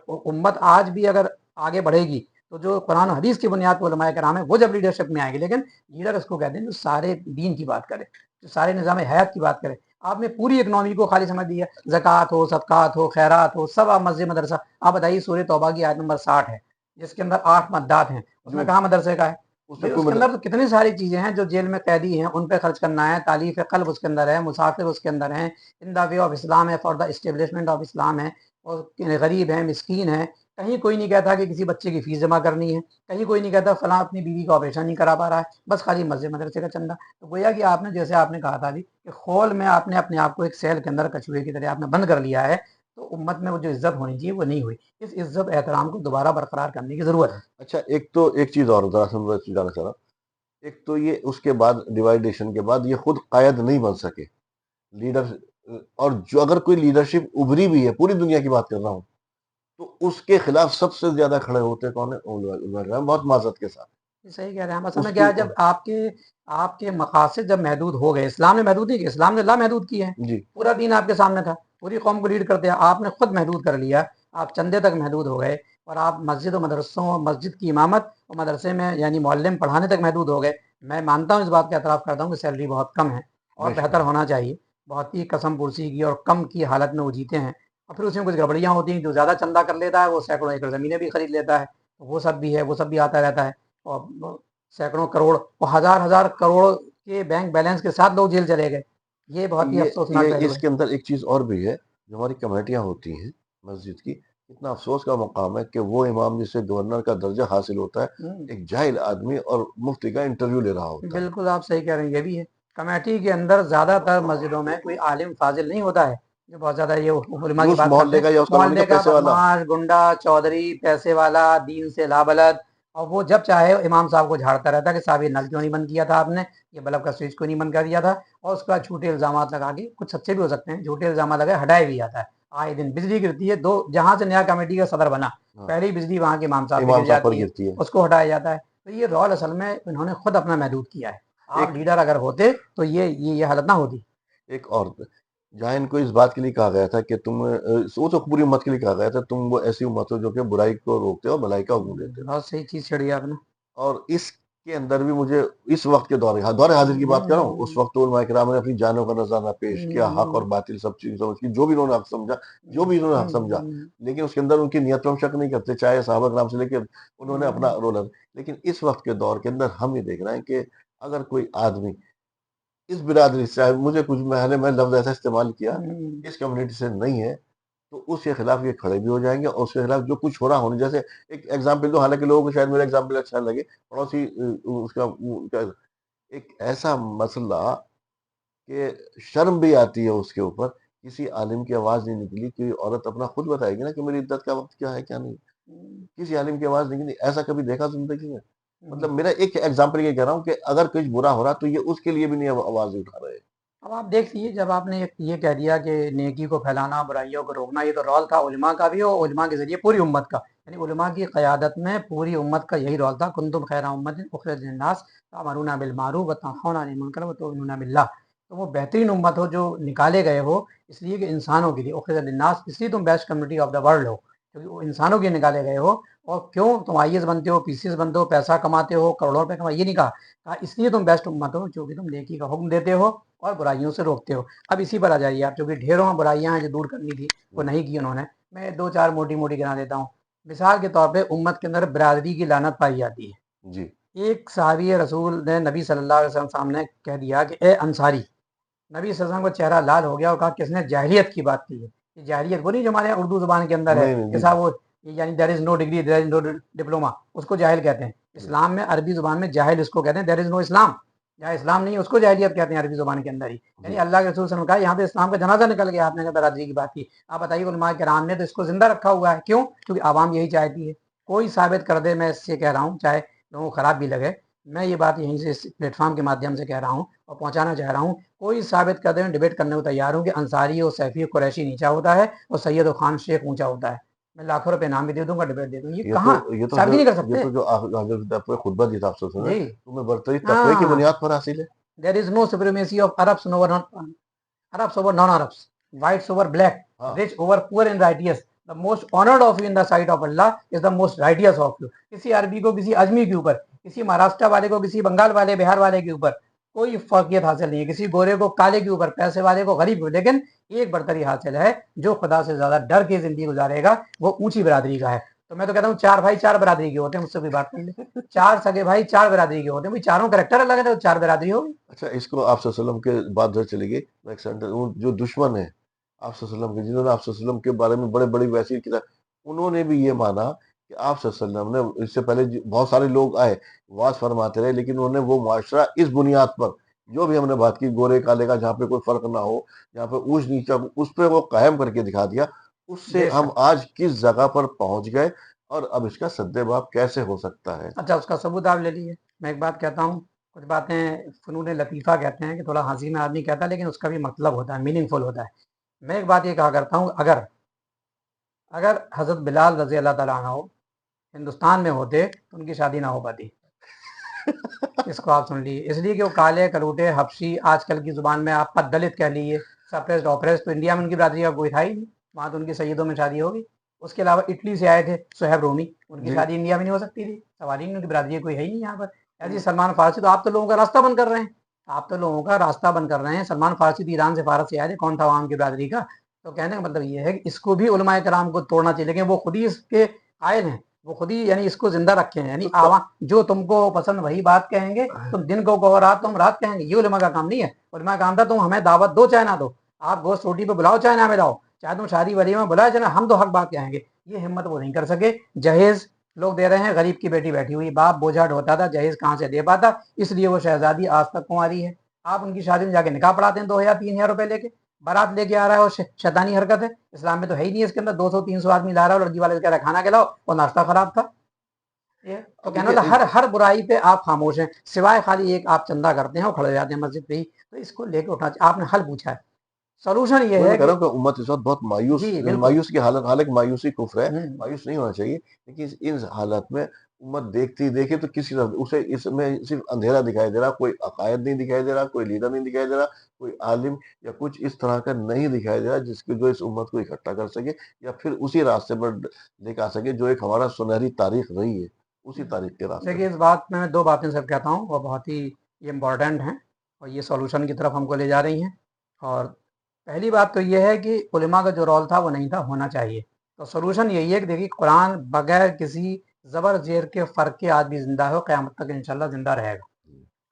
Speaker 2: उम्मत आज भी अगर आगे बढ़ेगी तो जो कुरान और हदीस की बुनियाद पर उलमाए कराम है वो जब लीडरशिप में आएंगे। लेकिन लीडर उसको कहते हैं जो सारे दीन की बात करे, जो सारे निज़ाम हयात की बात करे। आपने पूरी इकनॉमी को खाली समझ दिया, ज़कात हो, सदकात हो, खैरात हो, सब आप मस्जिद मदरसा। आप बताइए सूरह तौबा की आयत नंबर 60 है, जिसके अंदर 8 मद्दात हैं, उसमें
Speaker 1: जो
Speaker 2: कहाँ मदरसे का है?
Speaker 1: उसमें
Speaker 2: भाई
Speaker 1: कोई
Speaker 2: उसके
Speaker 1: मतलब
Speaker 2: अंदर तो कितनी सारी चीज़ें हैं, जो जेल में कैदी हैं उन पे खर्च करना है, तालीफ कल्ब उसके अंदर है, मुसाफिर उसके अंदर है, in the way of Islam है, for the establishment of Islam है, और गरीब है, मिस्कीन है। कहीं कोई नहीं कहता कि किसी बच्चे की फीस जमा करनी है, कहीं कोई नहीं कहता फलां अपनी बीवी का ऑपरेशन नहीं करा पा रहा है, बस खाली मस्जिद मदरसे का चंदा। तो गोया कि आपने, जैसे आपने कहा था अभी, कि खोल में आपने अपने आप को एक सेल के अंदर कछुए की तरह आपने बंद कर लिया है। तो उम्मत में वो जो इज्जत होनी चाहिए वो नहीं हुई। इस इज्जत एहतराम को दोबारा बरकरार करने की ज़रूरत है।
Speaker 1: अच्छा, एक चीज़ और दरअसल मैं जानना चाह रहा हूँ। एक तो ये उसके बाद डिवाइडेशन के बाद ये खुद कायद नहीं बन सके, लीडर। और जो अगर कोई लीडरशिप उभरी भी है, पूरी दुनिया की बात कर रहा हूँ, तो उसके खिलाफ सबसे ज़्यादा खड़े होते कौन है? उलमा कराम, बहुत माज़रत के साथ।
Speaker 2: सही कह रहे हैं हम। असल में क्या
Speaker 1: उसकी
Speaker 2: है, जब आपके आपके मकासद जब महदूद हो गए, इस्लाम ने महदूद नहीं किया, इस्लाम ने ला महदूद किए हैं।
Speaker 1: जी,
Speaker 2: पूरा दीन आपके सामने था, पूरी कौम को लीड करते हैं, आपने खुद महदूद कर लिया। आप चंदे तक महदूद हो गए और आप मस्जिद और मदरसों, मस्जिद की इमामत और मदरसे में यानी मोहल्ले पढ़ाने तक महदूद हो गए। मैं मानता हूँ, इस बात का एतराफ़ करता हूँ कि सैलरी बहुत कम है और
Speaker 1: बेशक।
Speaker 2: बेहतर होना चाहिए। बहुत ही कसम पुरसी की और कम की हालत में वो जीते हैं, और फिर उसमें कुछ गड़बड़ियाँ होती हैं। जो ज़्यादा चंदा कर लेता है वो सैकड़ों एकड़ ज़मीनें भी खरीद लेता है, तो वो सब भी है, वो सब भी आता रहता है। और सैकड़ों करोड़ और हजार हजार करोड़ के बैंक बैलेंस के साथ लोग जेल चले गए। ये बहुत ही अफसोसनाक
Speaker 1: ये
Speaker 2: पहलू है।
Speaker 1: इसके अंदर एक चीज़ और भी है, जो हमारी कमेटियाँ होती हैं मस्जिद की, इतना अफ़सोस का मकाम है कि वो इमाम जिसे गवर्नर का दर्जा हासिल होता है,
Speaker 2: हम्म,
Speaker 1: एक जाहिल आदमी और मुफ्ती का इंटरव्यू ले रहा होता है।
Speaker 2: बिल्कुल आप सही कह रहे हैं, ये भी है। कमेटी के अंदर ज्यादातर मस्जिदों में कोई आलिम फाजिल नहीं होता है, जो बहुत ज्यादा ये उलमा
Speaker 1: ये
Speaker 2: की
Speaker 1: उस
Speaker 2: बात करते
Speaker 1: मोहल्ले
Speaker 2: हैं।
Speaker 1: का या उस कॉलोनी का
Speaker 2: मोहल्ले का
Speaker 1: पैसे वाला।
Speaker 2: बदमाश, गुंडा, चौधरी, पैसे वाला, दीन से लाबलद। और वो जब चाहे इमाम साहब को झाड़ता रहता है कि साहब ये नल क्यों नहीं बंद किया था आपने, ये बल्ब का स्विच क्यों नहीं बंद कर दिया था। और उसके बाद झूठे इल्जाम लगा के, कुछ सच्चे भी हो सकते हैं, झूठे इल्जाम लगा हटाया भी जाता है। आए दिन बिजली गिरती है, दो जहां से नया कमेटी का सदर बना,
Speaker 1: हाँ,
Speaker 2: पहली बिजली वहां के इमाम साहब पे
Speaker 1: इमाम
Speaker 2: गिर
Speaker 1: साहब पर
Speaker 2: जाती है,
Speaker 1: गिरती है।
Speaker 2: उसको हटाया जाता है। तो ये रोल असल में इन्होंने खुद अपना महदूद किया है। आप
Speaker 1: एक
Speaker 2: लीडर अगर होते तो ये हालत ना होती।
Speaker 1: एक और, जहाँ इनको इस बात के लिए कहा गया था कि तुम वो तो पूरी उम्मत के लिए कहा गया था, तुम वो ऐसी उम्मत हो जो कि बुराई को रोकते हो और भलाई का हुक्म देते हो।
Speaker 2: बहुत सही चीज छेड़ी आपने।
Speaker 1: और इसके अंदर भी मुझे इस वक्त के दौरे, हाँ, दौरे हाजिर की बात कर रहा हूँ, उस वक्त तो उलमाए किराम ने अपनी जानों का नजराना पेश किया, हक और बातिल सब चीज़ समझ की, जो भी इन्होंने हक समझा, जो भी इन्होंने हक समझा। लेकिन उसके अंदर उनकी नियत में हम शक नहीं करते, चाहे साहबा कराम से लेकर उन्होंने अपना रोल अदा। लेकिन इस वक्त के दौर के अंदर हम ये देख रहे हैं कि अगर कोई आदमी इस बिरादरी से, चाहे मुझे कुछ, मैं लफ्ज़ ऐसा इस्तेमाल किया, इस कम्युनिटी से नहीं है, तो उसके खिलाफ ये खड़े भी हो जाएँगे और उसके खिलाफ जो कुछ हो रहा होने जैसे एक एग्ज़ाम्पल दूँ, हालाँकि लोगों को शायद मेरा एग्ज़ाम्पल अच्छा लगे, पड़ोसी उसका क्या, एक ऐसा मसला कि शर्म भी आती है उसके ऊपर, किसी आलिम की आवाज़ नहीं निकली, कोई औरत अपना खुद बताएगी ना कि मेरी इद्दत का वक़्त क्या है, क्या नहीं। किसी आलिम की आवाज़ नहीं निकली, ऐसा कभी देखा ज़िंदगी में? मतलब मेरा एक एग्ज़ाम्पल ये कह रहा हूँ कि अगर कुछ बुरा हो रहा तो ये उसके लिए भी नहीं आवाज़ उठा रहे।
Speaker 2: अब आप देख लीजिए, जब आपने ये कह दिया कि नेकी को फैलाना, बुराइयों को रोकना, ये तो रोल था उलमा का भी और उलमा के जरिए पूरी उम्मत का। यानी उलमा की क़यादत में पूरी उम्मत का यही रोल था, कुंतुम खैरा उम्मतिन उखरिजत लिन्नास तामरूना बिल मारूफ व तनहौना अनिल मुनकर व तुमिनूना बिल्लाह। तो वो बेहतरीन उम्मत हो जो निकाले गए हो इसलिए कि इंसानों के लिए, उखरिजत लिन्नास, इसलिए तुम best community of the world हो, क्योंकि वो इंसानों के लिए निकाले गए हो। और क्यों तुम आईएएस बनते हो, पीसीएस बनते हो, पैसा कमाते हो, करोड़ों रुपए कमा, ये नहीं कहा। कहा इसलिए तुम बेस्ट उम्मत हो क्योंकि तुम नेकी का हुक्म देते हो और बुराइयों से रोकते हो। अब इसी पर आ जाइए आप, जो कि ढेरों बुराइयां हैं जो दूर करनी थी वो नहीं की उन्होंने। मैं दो चार मोटी मोटी गिना देता हूँ। मिसाल के तौर पे उम्मत के अंदर बिरादरी की लानत पाई जाती है।
Speaker 1: जी।
Speaker 2: एक सहाबी रसूल ने नबी सल्लल्लाहु अलैहि वसल्लम सामने कह दिया कि ए अंसारी। नबी सल्लल्लाहु अलैहि वसल्लम का चेहरा लाल हो गया और कहा किसने जाहिलियत की बात की है। ये जाहिलियत वो नहीं जो हमारे यहाँ उर्दू जुबान के अंदर है
Speaker 1: नहीं, नहीं,
Speaker 2: कि
Speaker 1: जी,
Speaker 2: साहब
Speaker 1: जी।
Speaker 2: वो यानी there is no degree, there is no diploma, उसको जाहिल कहते हैं।
Speaker 1: जी,
Speaker 2: इस्लाम में अरबी जुबान में जाहिल उसको कहते हैं, देयर इज नो इस्लाम। जहाँ इस्लाम नहीं है उसको जाहिलियत कहते हैं अरबी जुबान के अंदर ही। यानी
Speaker 1: जी।
Speaker 2: अल्लाह के रसूल सल्लल्लाहु अलैहि वसल्लम ने कहा यहाँ पे इस्लाम का जनाजा निकल गया, आपने कहा बरादरी की बात की। आप बताइए उलमा किराम ने तो इसको जिंदा रखा हुआ है, क्यों? क्योंकि आवाम यही चाहती है। कोई साबित कर दे, मैं इससे कह रहा हूँ, चाहे लोगों को खराब भी लगे, मैं ये बात यहीं से इस प्लेटफॉर्म के माध्यम से कह रहा हूँ और पहुंचाना चाह रहा हूँ। कोई साबित कर दे, मैं डिबेट करने को तैयार हूँ कि अंसारी और सैफी और कुरैशी नीचा होता है और सैयद और खान शेख ऊंचा होता है। मैं लाखों रुपए नाम भी दे दूंगा, डिबेट दे दूंगा। ये
Speaker 1: ये तो
Speaker 2: कहाँ
Speaker 1: ये तो
Speaker 2: साबित ही
Speaker 1: हज़रत
Speaker 2: नहीं कर
Speaker 1: ये
Speaker 2: सकते।
Speaker 1: तो जो हज़रत आपने खुतबा दिया था आप ने,
Speaker 2: जी
Speaker 1: तुम्हें बरतरी तकवे की
Speaker 2: हाँ,
Speaker 1: बुनियाद पर हासिल है।
Speaker 2: There is no supremacy of Arabs over Arabs over non-Arabs, whites over black,
Speaker 1: हाँ।
Speaker 2: rich over poor and righteous. The most honored of you in the sight of Allah is the most righteous of you. किसी अरबी को किसी अजमी के ऊपर, किसी महाराष्ट्र वाले को किसी बंगाल वाले, बिहार वाले के ऊपर कोई फर्कियत हासिल नहीं है। किसी गोरे को काले के ऊपर, पैसे वाले को गरीब को, लेकिन एक बरतरी हासिल है, जो खुदा से ज्यादा डर के जिंदगी गुजारेगा वो ऊंची बिरादरी का है। तो मैं तो कहता हूँ चार भाई चार बिरादरी के होते हैं, मुझसे भी बात कर ले। चार सगे भाई चार बिरादरी के होते हैं भाई, चारों करेक्टर अलग है तो चार बिरादरी होगी।
Speaker 1: अच्छा, इसको आप सल्लल्लाहु अलैहि वसल्लम के बाद जो चली गई, मैं एक सेंटेंस, वो जो दुश्मन है आप सल्लल्लाहु अलैहि वसल्लम के, जिन्होंने आप सल्लल्लाहु अलैहि वसल्लम के बारे में बड़े बड़ी वैसी किताब, उन्होंने भी ये माना कि आप सल्लल्लाहु अलैहि वसल्लम ने, इससे पहले बहुत सारे लोग आए वाज फरमाते रहे, लेकिन उन्होंने वो मुआशरा इस बुनियाद पर, जो भी हमने बात की गोरे काले का, जहाँ पे कोई फर्क ना हो, जहाँ पे ऊंच नीचा, उस पर वो कायम करके दिखा दिया। उससे हम
Speaker 2: बेशक।
Speaker 1: आज किस जगह पर पहुंच गए और अब इसका सद्देबाब कैसे हो सकता है।
Speaker 2: अच्छा, उसका सबूत आप ले लीजिए। मैं एक बात कहता हूँ, कुछ बातें फ़नून लतीफ़ा कहते हैं कि थोड़ा हँसी में आदमी कहता है लेकिन उसका भी मतलब होता है, मीनिंगफुल होता है। मैं एक बात ये कहा करता हूँ, अगर अगर हज़रत बिलाल रज़ी अल्लाह ताला अन्हु हिंदुस्तान में होते तो उनकी शादी ना हो पाती। इसको आप सुन लीजिए, इसलिए कि वो काले कलूटे हबशी, आजकल की ज़ुबान में आप दलित कह लीजिए, सप्रेस्ड ऑप्रेस्ड, तो इंडिया में उनकी बरादरी का कोई था ही नहीं। वहाँ तो उनकी सैयदों में शादी होगी। उसके अलावा इटली से आए थे सुहेब रोमी, उनकी
Speaker 1: जी।
Speaker 2: शादी इंडिया में नहीं हो सकती थी, सवाल ही नहीं, उनकी बरादरी कोई है ही नहीं यहाँ पर। ऐसे ही सलमान फारसी, तो आप तो लोगों का रास्ता बंद कर रहे हैं। आप तो लोगों का रास्ता बंद कर रहे हैं। सलमान फारसी तो ईरान से फारस से आए थे, कौन था वहाँ उनकी बरादरी का? तो कहने का मतलब ये है कि इसको भी उलमाए कराम को तोड़ना चाहिए, लेकिन वो खुद ही इसके कायल हैं, वो खुद ही यानी इसको जिंदा रखे हैं। यानी
Speaker 1: तो
Speaker 2: आवा जो तुमको पसंद वही बात कहेंगे, तुम दिन को कहो रात तुम रात कहेंगे, ये उलमा का काम नहीं है। उलमा का काम था तुम हमें दावत दो चाहे ना दो, आप गोश्त रोटी पे बुलाओ चाहे ना मिलाओ, चाहे तुम शादी वली में बुलाओ चाहे ना, हम तो हक बात कहेंगे। ये हिम्मत वो नहीं कर सके। जहेज लोग दे रहे हैं, गरीब की बेटी बैठी हुई, बाप बोझा ढोता था, जहेज कहाँ से दे पाता, इसलिए वो शहजादी आज तक कुंवारी है। आप उनकी शादी में जाके निकाह पढ़ाते हैं 2,000 3,000 रुपए लेके, बारात लेके आ रहा है, और शैतानी हरकत है। इस्लाम में तो है ही नहीं, इसके अंदर 200 300 आदमी ला रहा है और लड़की वाले से कह रहा है खाना खिलाओ और नाश्ता खराब था। ये तो
Speaker 1: अब
Speaker 2: कहना
Speaker 1: देखिए
Speaker 2: था हर हर बुराई पे आप खामोश हैं, सिवाय खाली एक आप चंदा करते हैं और खड़े हो जाते हैं मस्जिद पे ही। तो इसको लेके उठना चाहिए। आपने हल पूछा है, सोल्यूशन ये
Speaker 1: वही
Speaker 2: है
Speaker 1: मैं कह
Speaker 2: कि
Speaker 1: रहा हूँ कि उम्मत इस वक्त बहुत मायूस,
Speaker 2: जी बिल्कुल।
Speaker 1: मायूस की हालत, हालांकि मायूसी कुफ्र है,
Speaker 2: हम्म,
Speaker 1: मायूस नहीं होना चाहिए, लेकिन इन हालत में उम्मत देखती देखे तो किसी तरह उसे इसमें सिर्फ अंधेरा दिखाई दे रहा, कोई अकायद नहीं दिखाई दे रहा, कोई लीडर नहीं दिखाई दे रहा, कोई आलिम या कुछ इस तरह का नहीं दिखाई दे रहा जिसके जो इस उम्मत को इकट्ठा कर सके या फिर उसी रास्ते पर लेकर आ सके जो एक हमारा सुनहरी तारीख रही है, उसी तारीख के रास्ते
Speaker 2: देखिए
Speaker 1: पर।
Speaker 2: इस बात में मैं दो बातें सिर्फ कहता हूँ, वो बहुत ही ये इम्पोर्टेंट हैं और ये सॉल्यूशन की तरफ हमको ले जा रही हैं। और पहली बात तो ये है कि उलमा का जो रोल था वो नहीं था, होना चाहिए। तो सॉल्यूशन यही है कि देखिए कुरान बगैर किसी ज़बर जेर के फ़र्क के आज भी ज़िंदा है और क़यामत तक इंशाल्लाह ज़िंदा रहेगा।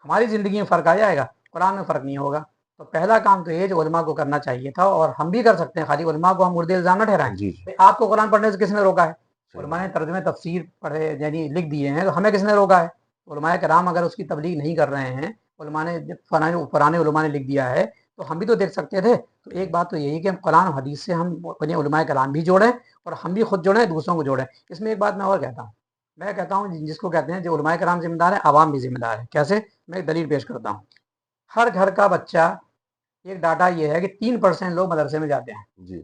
Speaker 2: हमारी ज़िंदगी में फ़र्क आ जाएगा, कुरान में फ़र्क नहीं होगा। तो पहला काम तो ये जो उलमा को करना चाहिए था, और हम भी कर सकते हैं, खाली उलमा को हम मुर्दे इल्ज़ाम न ठहराएं।
Speaker 1: जी, जी।
Speaker 2: भाई आपको कुरान पढ़ने से किसने रोका है?
Speaker 1: सही
Speaker 2: उलमा
Speaker 1: बात
Speaker 2: ने
Speaker 1: है।
Speaker 2: तर्जुमे तफसीर पढ़े यानी लिख दिए हैं, तो हमें किसने रोका है? उलमाए कराम अगर उसकी तबलीग नहीं कर रहे हैं, उलमा ने पुराने उलमा ने लिख दिया है, तो हम भी तो देख सकते थे। तो एक
Speaker 1: जी।
Speaker 2: बात तो यही कि हम कुरान और हदीस से हम अपने उलमाए कराम भी जोड़ें और हम भी खुद जोड़ें, दूसरों को जोड़ें। इसमें एक बात मैं और कहता हूँ, मैं कहता हूँ जिसको कहते हैं जो उलमाए कराम जिम्मेदार है, आवाम भी जिम्मेदार है। कैसे? मैं एक दलील पेश करता हूँ। हर घर का बच्चा, एक डाटा ये है कि 3% लोग मदरसे में जाते हैं।
Speaker 1: जी।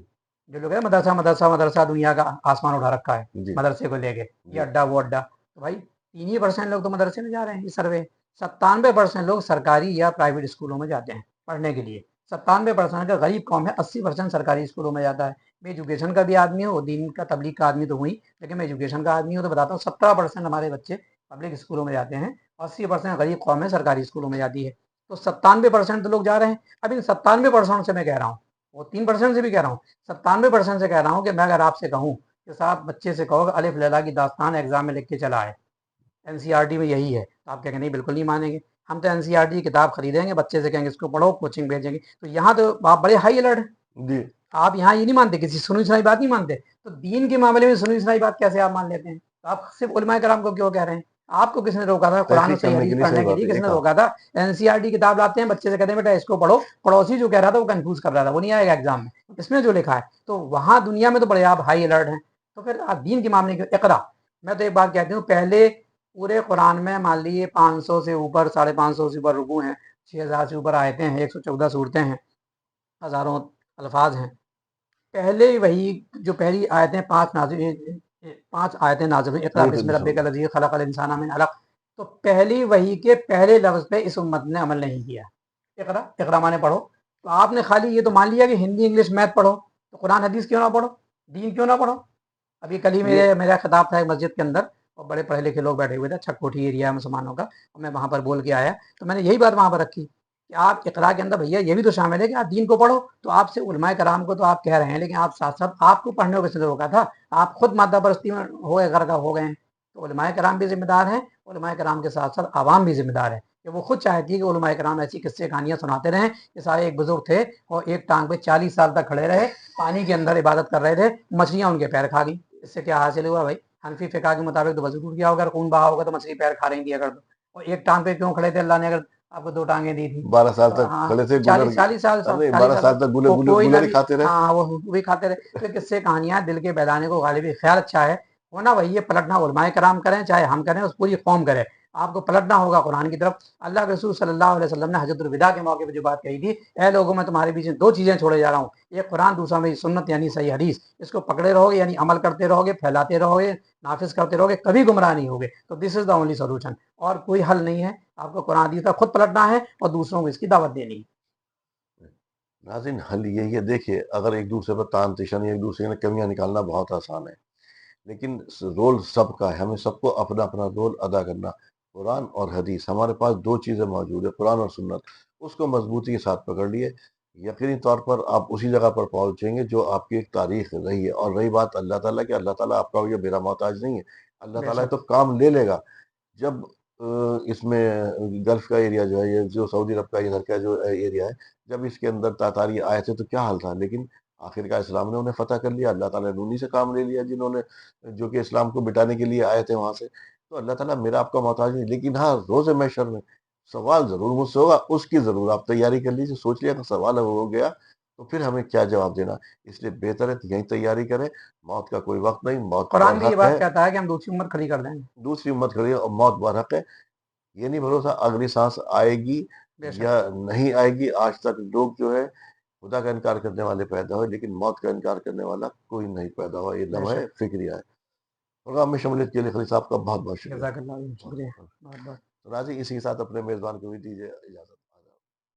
Speaker 2: जो लोग है मदरसा मदरसा मदरसा दुनिया का आसमान उठा रखा है
Speaker 1: जी।
Speaker 2: मदरसे को लेके, ये
Speaker 1: जी।
Speaker 2: अड्डा वो अड्डा, तो भाई 3% लोग तो मदरसे में जा रहे हैं। ये सर्वे 97% लोग सरकारी या प्राइवेट स्कूलों में जाते हैं पढ़ने के लिए। 97% का गरीब कौम है, 80% सरकारी स्कूलों में जाता है। मैं एजुकेशन का भी आदमी हूँ, दीन का तबलीग का आदमी तो हुई, लेकिन मैं एजुकेशन का आदमी हूँ तो बताता हूँ 17% हमारे बच्चे पब्लिक स्कूलों में जाते हैं, 80% गरीब कौम है सरकारी स्कूलों में जाती है। तो 97% तो लोग जा रहे हैं। अब इन 97% से मैं कह रहा हूँ, वो 3% से भी कह रहा हूँ, 97% से कह रहा हूँ कि मैं अगर आपसे कहूँ कि साहब बच्चे से कहो अलिफ लैला की दास्तान एग्जाम में लिख के चला है, एनसीईआरटी में यही है, तो आप कहेंगे नहीं बिल्कुल नहीं मानेंगे, हम तो एनसीईआरटी की किताब खरीदेंगे, बच्चे से कहेंगे इसको पढ़ो, कोचिंग भेजेंगे। तो यहाँ तो आप बड़े हाई अलर्ट हैं।
Speaker 1: जी।
Speaker 2: आप यहाँ ये नहीं मानते, किसी सुनी सुनाई बात नहीं मानते, तो दीन के मामले में सुनी सुनाई बात कैसे आप मान लेते हैं? तो आप सिर्फ उलमाए कराम को क्यों कह रहे हैं? आपको किसने रोका था कुरान और
Speaker 1: तहकीक
Speaker 2: सही
Speaker 1: करने के
Speaker 2: हदीस
Speaker 1: लिए सही
Speaker 2: पढ़ने के
Speaker 1: बात
Speaker 2: लिए?
Speaker 1: है, ये
Speaker 2: किसने
Speaker 1: कहा।
Speaker 2: रोका था? एनसीईआरटी किताब लाते हैं, बच्चे से कहते हैं बेटा इसको पढ़ो, पड़ोसी जो कह रहा था वो कंफ्यूज कर रहा था, वो नहीं आएगा एग्जाम में, इसमें जो लिखा है। तो वहां दुनिया में तो बड़े आप हाई अलर्ट हैं, तो फिर आप दीन के मामले में इकरा। मैं तो एक बात कहती हूँ, पहले पूरे कुरान में मान लीजिए 500 से ऊपर, 550 से ऊपर रुकू हैं, 6000 से ऊपर आयतें हैं, 114 सूरतें हैं, हजारों अल्फाज हैं। पहले वही जो पहली आयतें 5 आयतें नाज़िल हुई, इक़रा
Speaker 1: सही
Speaker 2: बिस्मि
Speaker 1: तरीके
Speaker 2: रब्बिकल लज़ी खलक़ल इंसाना मिन अलक़। तो पहली वही के पहले लफ्ज़ पे इस उम्मत ने अमल नहीं किया। इक़रा, इक़रा माने पढ़ो। तो आपने खाली ये तो मान लिया कि हिंदी, इंग्लिश, मैथ पढ़ो, तो कुरान हदीस क्यों ना पढ़ो? दीन क्यों ना पढ़ो? अभी कल ही
Speaker 1: ये
Speaker 2: मेरा खिताब था एक मस्जिद के अंदर, और बड़े पढ़े लिखे लोग बैठे हुए थे, छटकोठी एरिया है मुसलमानों का, और मैं वहाँ पर बोल के आया, तो मैंने यही बात वहाँ पर रखी कि आप इक़रा के अंदर भैया ये भी तो शामिल है कि आप दीन को पढ़ो। तो आपसे उलमाए कराम को तो आप कह रहे हैं, लेकिन आप साथ साथ आपको पढ़ने को किसने रोका था? आप खुद मादा परस्ती में हो गए, घर का हो गए हैं। तो उलमाए कराम भी जिम्मेदार हैं, उलमाए कराम के साथ साथ आवाम भी जिम्मेदार है कि वो खुद चाहती है कि उलमाए कराम ऐसी किस्से कहानियां सुनाते रहें कि सारे एक बुजुर्ग थे और एक टांग पे 40 साल तक खड़े रहे, पानी के अंदर इबादत कर रहे थे, मछलियां उनके पैर खा गई। इससे क्या हासिल हुआ भाई? हनफी फिका के मुताबिक तो वजू टूट गया होगा, खून बहा होगा, तो मछली पैर खा रही थी अगर तो। और एक टांग पे क्यों खड़े थे? अल्लाह ने अगर आपको 2 टांगें दी थी।
Speaker 1: 12 साल
Speaker 2: तो
Speaker 1: तक
Speaker 2: हाँ,
Speaker 1: खड़े थे, गुलर।
Speaker 2: 40
Speaker 1: अरे,
Speaker 2: चालीस
Speaker 1: बारह
Speaker 2: साल
Speaker 1: साल
Speaker 2: तक
Speaker 1: तक
Speaker 2: को कोई ना
Speaker 1: गुलर ही
Speaker 2: भी,
Speaker 1: खाते रहे।
Speaker 2: हाँ वो भी खाते रहे। तो किस्से कहानियां दिल के बहलाने को गालिब ख्याल अच्छा है, होना वही है, पलटना उलमाए कराम करें चाहे हम करें, उस पूरी कौम करे। आपको पलटना होगा कुरान की तरफ। अल्लाह के रसूल सल्लल्लाहु अलैहि वसल्लम ने हजरतुल विदा के मौके पर जो बात कही थी, ए लोगों मैं तुम्हारे बीच में 2 चीजें छोड़े जा रहा हूँ, एक कुरान, दूसरा मेरी सुन्नत यानी सही हदीस। इसको पकड़े रहोगे यानी अमल करते रहोगे, फैलाते रहोगे, नाफिज करते रहोगे, कभी गुमराह नहीं होगे। तो this is the only solution, और कोई हल नहीं है। आपको कुरान हदीस का खुद पलटना है और दूसरों को इसकी दावत देनी है।
Speaker 1: नाज़रीन, हल यही है। देखिए, अगर एक दूसरे पर तान तिशन या एक दूसरे में कमियां निकालना बहुत आसान है, लेकिन रोल सबका है, हमें सबको अपना अपना रोल अदा करना। कुरान और हदीस, हमारे पास 2 चीज़ें मौजूद है, कुरान और सुन्नत। उसको मजबूती के साथ पकड़ लिए, यकीनी तौर पर आप उसी जगह पर पहुंचेंगे जो आपकी एक तारीख रही है। और रही बात अल्लाह ताला की, अल्लाह ताला आपका ये बेरा मोहताज नहीं है। अल्लाह ताला
Speaker 2: बेशक।
Speaker 1: तो काम ले लेगा। जब इसमें गल्फ का एरिया जो है, ये जो सऊदी अरब का इधर का जो एरिया है, जब इसके अंदर तातारी आए थे तो क्या हाल था, लेकिन आखिरकार इस्लाम ने उन्हें फतह कर लिया। अल्लाह ताला ने उन्हीं से काम ले लिया जिन्होंने, जो कि इस्लाम को मिटाने के लिए आए थे वहां से। तो अल्लाह ताला मेरा आपका मोहताज नहीं, लेकिन हाँ, रोज़े महशर में सवाल जरूर मुझसे होगा, उसकी जरूर आप तैयारी कर लीजिए। सोच लिया कि सवाल अगर हो गया तो फिर हमें क्या जवाब देना। इसलिए बेहतर है कि यही तैयारी करें। मौत का कोई वक्त नहीं, मौत
Speaker 2: कुरान भी ये
Speaker 1: बरहक
Speaker 2: बात
Speaker 1: है।
Speaker 2: कहता है कि हम दूसरी उम्मत खड़ी कर देंगे।
Speaker 1: दूसरी उम्मत खड़ी है और मौत बरहक है। ये नहीं भरोसा अगली सांस आएगी
Speaker 2: बेशक।
Speaker 1: या नहीं आएगी। आज तक लोग जो है खुदा का इनकार करने वाले पैदा हुए, लेकिन मौत का इनकार करने वाला कोई नहीं पैदा हुआ। ये लम्हा
Speaker 2: बेशक।
Speaker 1: फिक्रिया है। प्रोग्राम में शमूलियत के लिए खलील साहब का बहुत बहुत शुक्रिया।
Speaker 2: जज़ाकल्लाह
Speaker 1: बहुत
Speaker 2: शुक्रिया।
Speaker 1: बहुत।
Speaker 2: बहुत बहुत।
Speaker 1: तो राजी, इसी के साथ अपने मेज़बान को भी दीजिए इजाज़त।